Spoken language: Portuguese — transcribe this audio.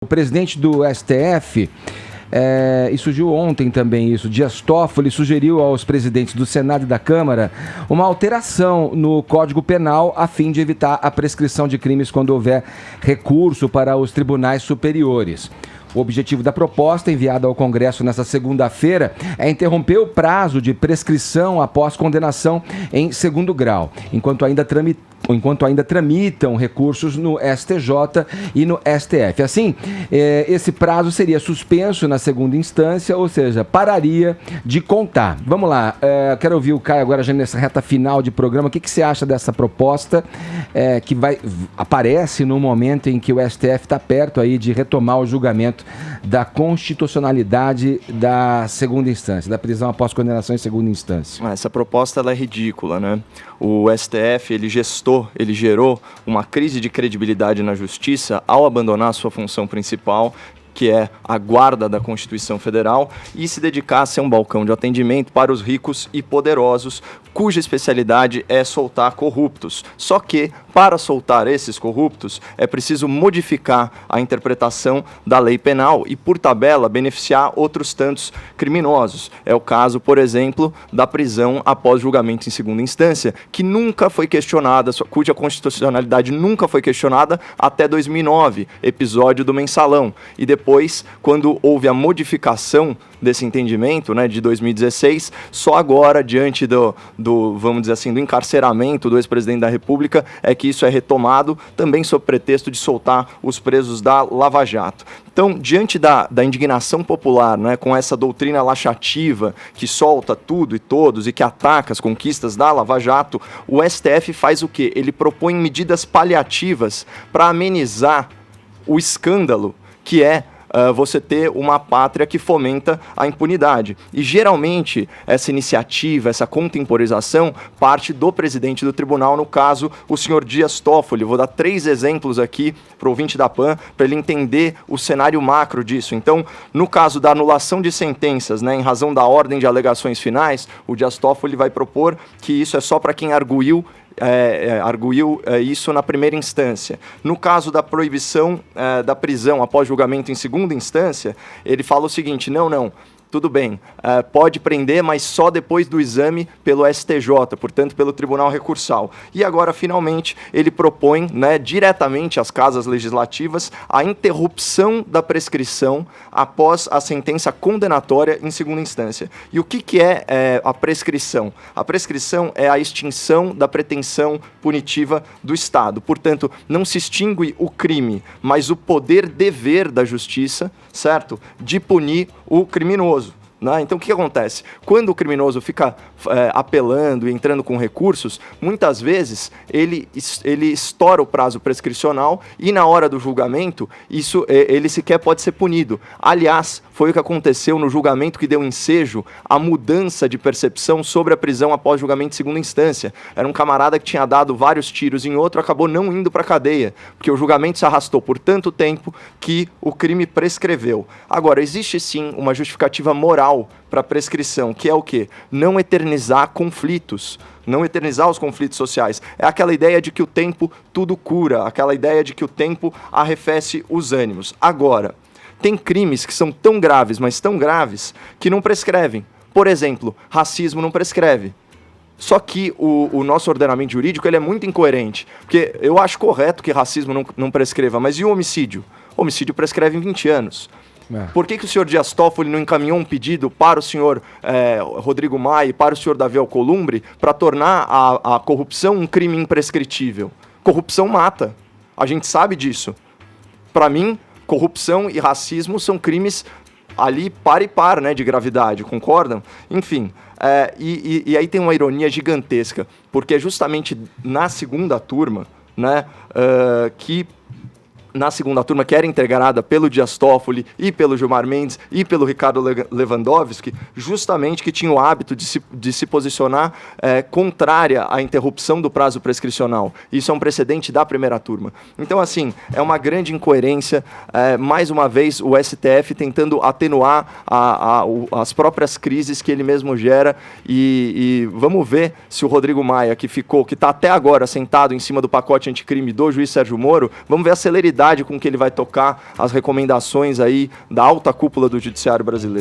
O presidente do STF, e surgiu ontem também isso, Dias Toffoli sugeriu aos presidentes do Senado e da Câmara uma alteração no Código Penal a fim de evitar a prescrição de crimes quando houver recurso para os tribunais superiores. O objetivo da proposta, enviada ao Congresso nesta segunda-feira, é interromper o prazo de prescrição após condenação em segundo grau, enquanto ainda tramitam recursos no STJ e no STF. Assim, esse prazo seria suspenso na segunda instância, ou seja, pararia de contar. Vamos lá, quero ouvir o Caio agora já nessa reta final de programa. O que você acha dessa proposta que aparece no momento em que o STF está perto aí de retomar o julgamento da constitucionalidade da segunda instância, da prisão após condenação em segunda instância? Essa proposta ela é ridícula, né? O STF, ele gerou uma crise de credibilidade na justiça ao abandonar sua função principal, que é a guarda da Constituição Federal, e se dedicar a ser um balcão de atendimento para os ricos e poderosos, cuja especialidade é soltar corruptos. Só que, para soltar esses corruptos, é preciso modificar a interpretação da lei penal e, por tabela, beneficiar outros tantos criminosos. É o caso, por exemplo, da prisão após julgamento em segunda instância, que nunca foi questionada, cuja constitucionalidade nunca foi questionada até 2009, episódio do Mensalão. E depois, quando houve a modificação desse entendimento, né, de 2016, só agora, diante vamos dizer assim, do encarceramento do ex-presidente da República, é que isso é retomado, também sob pretexto de soltar os presos da Lava Jato. Então, diante da indignação popular, né, com essa doutrina laxativa que solta tudo e todos e que ataca as conquistas da Lava Jato, o STF faz o quê? Ele propõe medidas paliativas para amenizar o escândalo que é você ter uma pátria que fomenta a impunidade. E, geralmente, essa iniciativa, essa contemporização, parte do presidente do tribunal, no caso, o senhor Dias Toffoli. Vou dar 3 exemplos aqui para o ouvinte da PAN, para ele entender o cenário macro disso. Então, no caso da anulação de sentenças, né, em razão da ordem de alegações finais, o Dias Toffoli vai propor que isso é só para quem arguiu isso na primeira instância. No caso da proibição da prisão após julgamento em segunda instância, ele fala o seguinte: não, tudo bem, pode prender, mas só depois do exame pelo STJ, portanto, pelo Tribunal Recursal. E agora, finalmente, ele propõe, né, diretamente às casas legislativas a interrupção da prescrição após a sentença condenatória em segunda instância. E o que é a prescrição? A prescrição é a extinção da pretensão punitiva do Estado. Portanto, não se extingue o crime, mas o poder-dever da justiça, certo? De punir o criminoso. Então, o que acontece? Quando o criminoso fica apelando e entrando com recursos, muitas vezes ele estoura o prazo prescricional e, na hora do julgamento, ele sequer pode ser punido. Aliás, foi o que aconteceu no julgamento que deu ensejo à mudança de percepção sobre a prisão após julgamento em segunda instância. Era um camarada que tinha dado vários tiros em outro, acabou não indo para a cadeia, porque o julgamento se arrastou por tanto tempo que o crime prescreveu. Agora, existe sim uma justificativa moral para prescrição, que é o quê? Não eternizar conflitos, não eternizar os conflitos sociais. É aquela ideia de que o tempo tudo cura, aquela ideia de que o tempo arrefece os ânimos. Agora, tem crimes que são tão graves, mas tão graves, que não prescrevem. Por exemplo, racismo não prescreve. Só que o nosso ordenamento jurídico ele é muito incoerente, porque eu acho correto que racismo não prescreva, mas e o homicídio? O homicídio prescreve em 20 anos. Por que o senhor Dias Toffoli não encaminhou um pedido para o senhor Rodrigo Maia e para o senhor Davi Alcolumbre para tornar a corrupção um crime imprescritível? Corrupção mata. A gente sabe disso. Para mim, corrupção e racismo são crimes ali par e par, né, de gravidade, concordam? Enfim, e aí tem uma ironia gigantesca, porque é justamente na segunda turma, né, que era integrada pelo Dias Toffoli e pelo Gilmar Mendes e pelo Ricardo Lewandowski, justamente que tinha o hábito de se posicionar contrária à interrupção do prazo prescricional. Isso é um precedente da primeira turma. Então, assim, é uma grande incoerência. Mais uma vez, o STF tentando atenuar as próprias crises que ele mesmo gera. E vamos ver se o Rodrigo Maia, que está até agora sentado em cima do pacote anticrime do juiz Sérgio Moro, vamos ver a celeridade seriedade com que ele vai tocar as recomendações aí da alta cúpula do judiciário brasileiro.